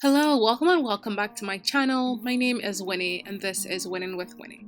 Hello, welcome and welcome back to my channel. My name is Winnie and this is Winning with Winnie.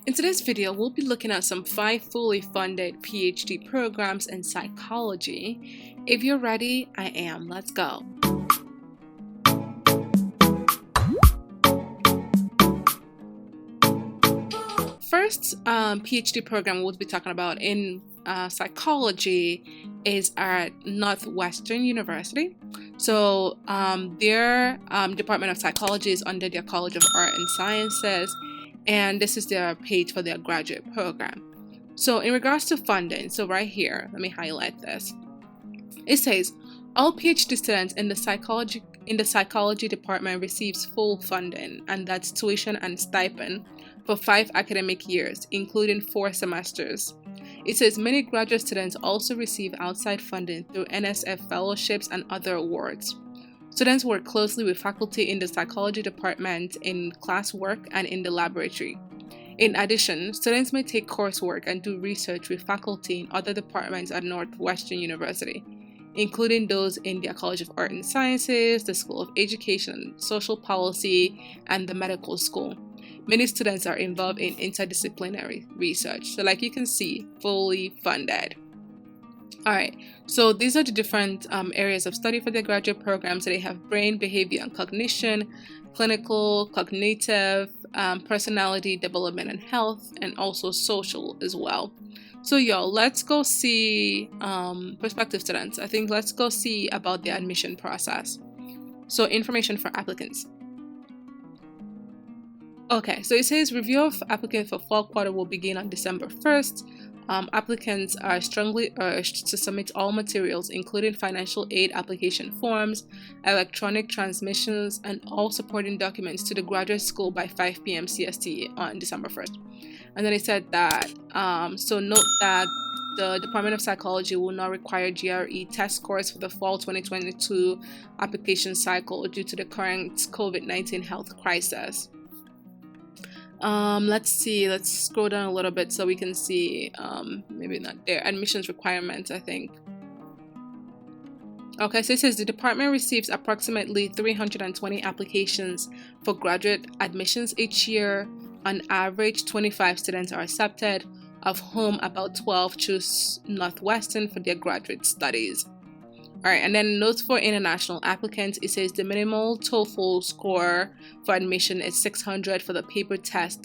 In today's video, we'll be looking at some 5 fully funded PhD programs in psychology. If you're ready, I am. Let's go. First PhD program we'll be talking about in psychology is at Northwestern University. So their Department of Psychology is under their College of Art and Sciences, and this is their page for their graduate program. So in regards to funding, so right here, let me highlight this. It says, all PhD students in the psychology department receives full funding, and that's tuition and stipend for 5 academic years, including 4 semesters. It says many graduate students also receive outside funding through NSF fellowships and other awards. Students work closely with faculty in the psychology department in classwork and in the laboratory. In addition, students may take coursework and do research with faculty in other departments at Northwestern University, including those in their College of Art and Sciences, the School of Education and Social Policy, and the Medical School. Many students are involved in interdisciplinary research. So like you can see, fully funded. Alright, so these are the different areas of study for their graduate program. So they have brain, behavior, and cognition, clinical, cognitive, personality, development, and health, and also social as well. So y'all, let's go see prospective students. I think let's go see about the admission process. So information for applicants. Okay, so it says review of applicants for fall quarter will begin on December 1st. Applicants are strongly urged to submit all materials, including financial aid application forms, electronic transmissions, and all supporting documents to the graduate school by 5 p.m. CST on December 1st. And then it said that, so note that the Department of Psychology will not require GRE test scores for the fall 2022 application cycle due to the current COVID-19 health crisis. Let's scroll down a little bit so we can see, maybe not there, admissions requirements, I think. Okay, so it says the department receives approximately 320 applications for graduate admissions each year. On average, 25 students are accepted, of whom about 12 choose Northwestern for their graduate studies. Alright, and then notes for international applicants, it says the minimal TOEFL score for admission is 600 for the paper-based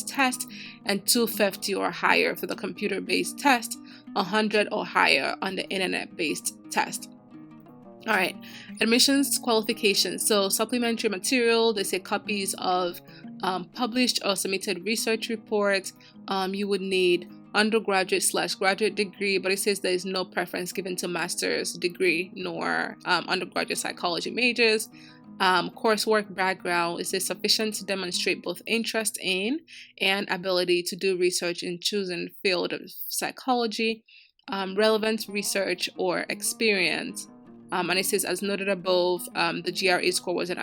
test, and 250 or higher for the computer-based test, 100 or higher on the internet-based test. Alright, admissions qualifications. So supplementary material, they say copies of published or submitted research reports. You would need undergraduate/graduate degree, but it says there is no preference given to master's degree nor undergraduate psychology majors. Coursework background, it says sufficient to demonstrate both interest in and ability to do research in chosen field of psychology, relevant research or experience. And it says, as noted above, the GRE score wasn't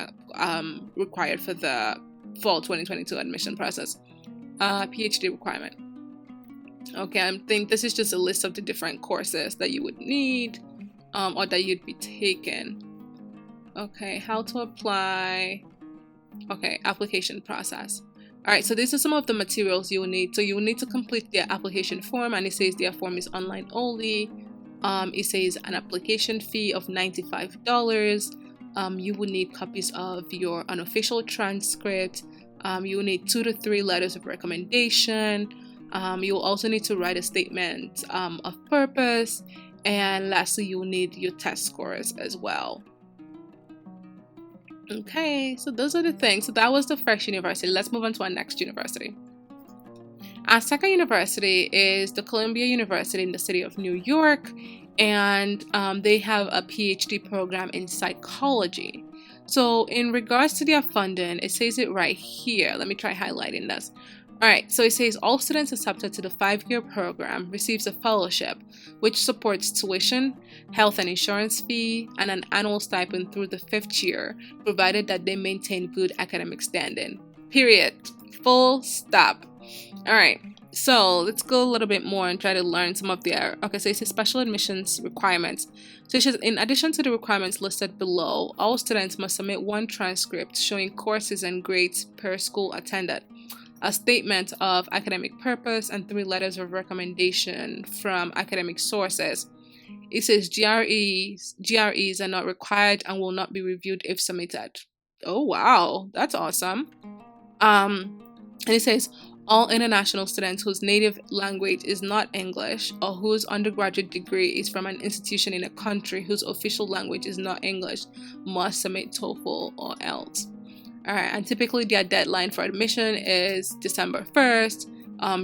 required for the fall 2022 admission process. PhD requirement. Okay, I think this is just a list of the different courses that you would need or that you'd be taking. Okay, how to apply. Okay, application process. Alright, so these are some of the materials you will need. So you will need to complete their application form, and it says their form is online only. It says an application fee of $95. You will need copies of your unofficial transcript. You will need 2 to 3 letters of recommendation. You will also need to write a statement of purpose, and lastly you will need your test scores as well. Okay, so those are the things. So that was the first university. Let's move on to our next university. Our second university is the Columbia University in the city of New York, and they have a PhD program in psychology. So in regards to their funding, it says it right here. Let me try highlighting this. Alright, so it says all students accepted to the 5-year program receives a fellowship, which supports tuition, health and insurance fee, and an annual stipend through the 5th year, provided that they maintain good academic standing. Period. Full stop. Alright, So let's go a little bit more and try to learn some of their, okay, so it says special admissions requirements. So it says, in addition to the requirements listed below, all students must submit one transcript showing courses and grades per school attended, a statement of academic purpose, and 3 letters of recommendation from academic sources. It says GREs are not required and will not be reviewed if submitted. Oh wow, that's awesome. And it says all international students whose native language is not English or whose undergraduate degree is from an institution in a country whose official language is not English must submit TOEFL or else. Alright, and typically their deadline for admission is December 1st.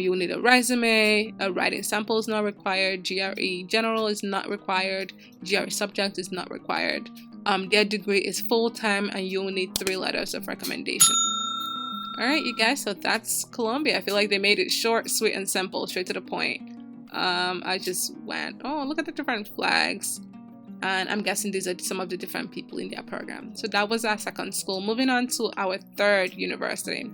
You will need a resume, a writing sample is not required, GRE general is not required, GRE subject is not required. Their degree is full-time and you will need 3 letters of recommendation. Alright, you guys, so that's Colombia. I feel like they made it short, sweet, and simple, straight to the point. I just went, oh, look at the different flags. And I'm guessing these are some of the different people in their program. So that was our second school. Moving on to our third university.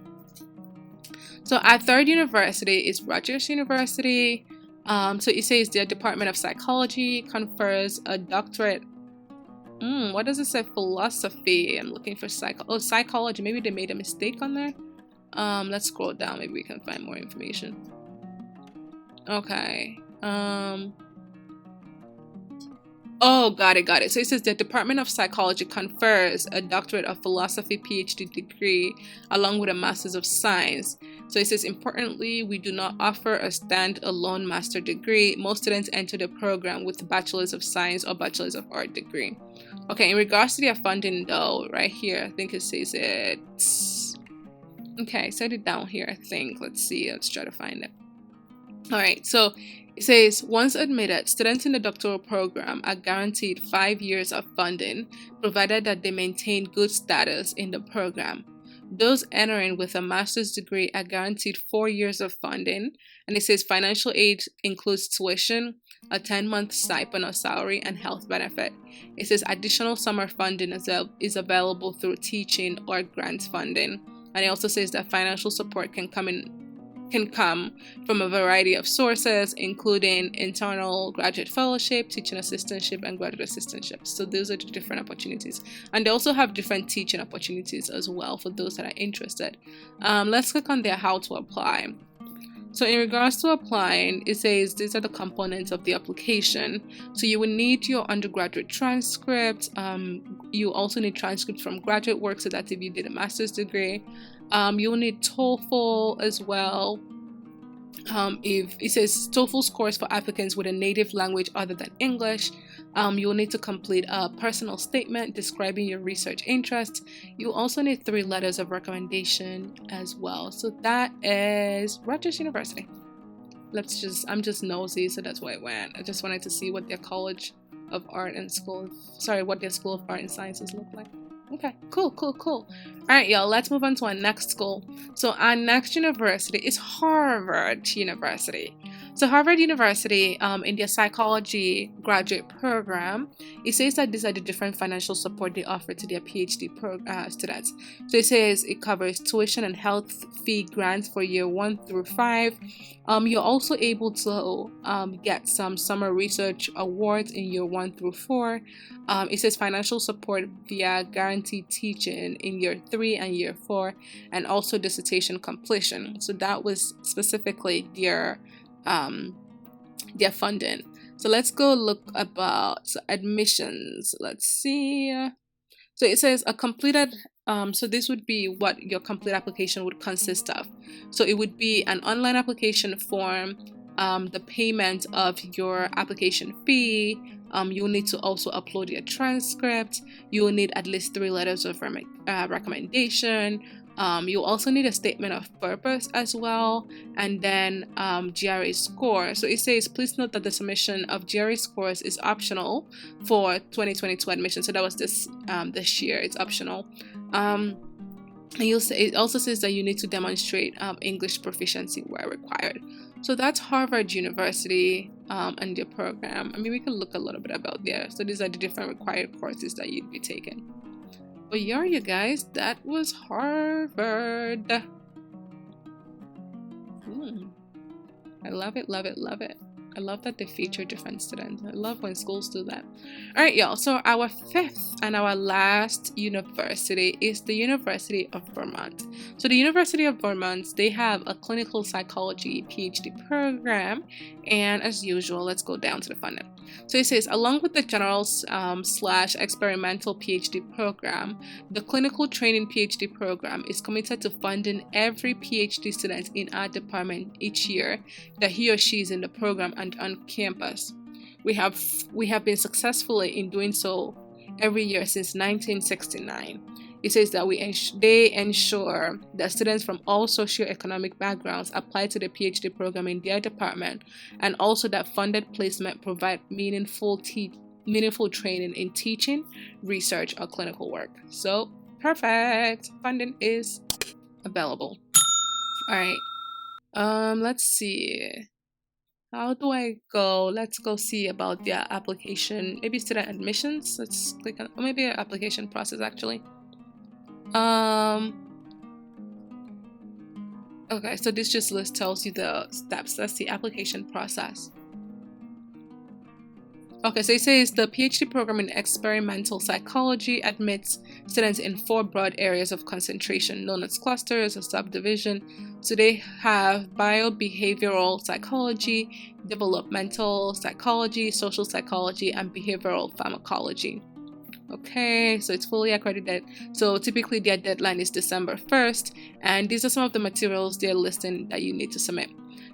So our third university is Rutgers University. So it says their Department of Psychology confers a doctorate. What does it say? Philosophy. I'm looking for psychology. Maybe they made a mistake on there. Let's scroll down. Maybe we can find more information. Okay. Oh, got it. So it says the Department of Psychology confers a Doctorate of Philosophy PhD degree along with a Master's of Science. So it says, importantly, we do not offer a stand-alone master degree. Most students enter the program with a Bachelor's of Science or Bachelor's of Art degree. Okay, in regards to their funding though, right here, I think it says it. Okay, set it down here, I think. Let's see, let's try to find it. All right, so it says, once admitted, students in the doctoral program are guaranteed 5 years of funding, provided that they maintain good status in the program. Those entering with a master's degree are guaranteed 4 years of funding, and it says financial aid includes tuition, a 10-month stipend or salary, and health benefit. It says additional summer funding is available through teaching or grant funding, and it also says that financial support can come from a variety of sources, including internal graduate fellowship, teaching assistantship, and graduate assistantships. So those are the different opportunities. And they also have different teaching opportunities as well for those that are interested. Let's click on their how to apply. So in regards to applying, it says these are the components of the application. So you will need your undergraduate transcript. You also need transcripts from graduate work, so that's if you did a master's degree. You will need TOEFL as well. If it says TOEFL scores for applicants with a native language other than English, you'll need to complete a personal statement describing your research interests. You also need 3 letters of recommendation as well. So that is Rutgers University. I'm just nosy, so that's why I went. I just wanted to see what their College of Art and what their School of Art and Sciences look like. Okay, cool. All right, y'all, let's move on to our next school. So our next university is Harvard University. So Harvard University, in their psychology graduate program, it says that these are the different financial support they offer to their PhD students. So it says it covers tuition and health fee grants for year 1 through 5. You're also able to get some summer research awards in year 1 through 4. It says financial support via guaranteed teaching in year 3 and year 4, and also dissertation completion. So that was specifically their funding. So let's go look about admissions. Let's see. So it says a completed, so this would be what your complete application would consist of. So it would be an online application form, the payment of your application fee. You'll need to also upload your transcript. You will need at least 3 letters of recommendation. You'll also need a statement of purpose as well, and then GRE score. So it says, please note that the submission of GRE scores is optional for 2022 admission. So that was this year. It's optional. And it also says that you need to demonstrate English proficiency where required. So that's Harvard University and their program. I mean, we can look a little bit about there. So these are the different required courses that you'd be taking. But yeah, you guys, that was Harvard. I love it, love it, love it. I love that they feature different students. I love when schools do that. All right, y'all. So our fifth and our last university is the University of Vermont. So the University of Vermont, they have a clinical psychology PhD program. And as usual, let's go down to the funding. So it says, along with the general slash experimental PhD program, the clinical training PhD program is committed to funding every PhD student in our department each year that he or she is in the program and on campus. We have been successfully in doing so every year since 1969. It says that they ensure that students from all socioeconomic backgrounds apply to the PhD program in their department, and also that funded placement provide meaningful training in teaching, research, or clinical work. So perfect. Funding is available. All right. Let's see. How do I go? Let's go see about their application. Maybe student admissions. Let's click on, or maybe an application process actually. Okay, so this just tells you the steps. That's the application process. Okay, so it says the PhD program in experimental psychology admits students in 4 broad areas of concentration known as clusters or subdivision. So they have biobehavioral psychology, developmental psychology, social psychology, and behavioral pharmacology. Okay, so it's fully accredited. So typically their deadline is December 1st, and these are some of the materials they're listing that you need to submit.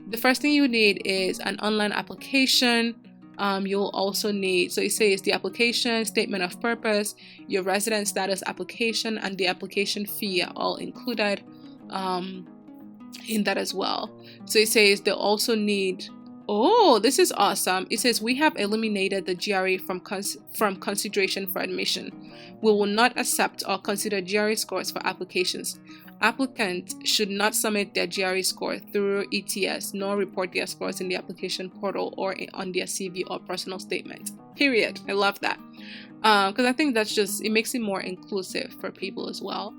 The first thing you need is an online application. You'll also need, so it says the application, statement of purpose, your resident status application, and the application fee are all included in that as well. So it says they'll also need, oh, this is awesome. It says we have eliminated the GRE from consideration for admission. We will not accept or consider GRE scores for applications. Applicants should not submit their GRE score through ETS, nor report their scores in the application portal or on their CV or personal statement. Period. I love that. Because I think that's just, it makes it more inclusive for people as well.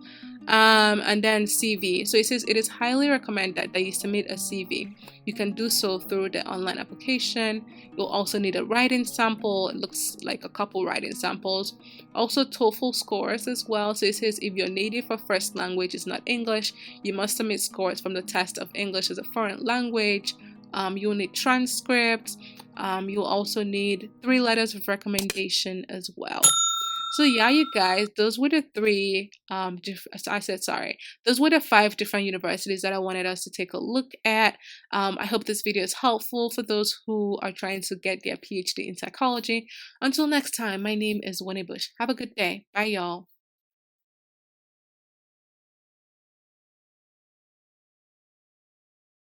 And then CV. So it says it is highly recommended that you submit a CV. You can do so through the online application. You'll also need a writing sample. It looks like a couple writing samples. Also TOEFL scores as well. So it says if your native or first language is not English, you must submit scores from the test of English as a foreign language. You'll need transcripts. You'll also need 3 letters of recommendation as well. So yeah, you guys, those were the 5 different universities that I wanted us to take a look at. I hope this video is helpful for those who are trying to get their PhD in psychology. Until next time, my name is Winnie Bush. Have a good day. Bye, y'all.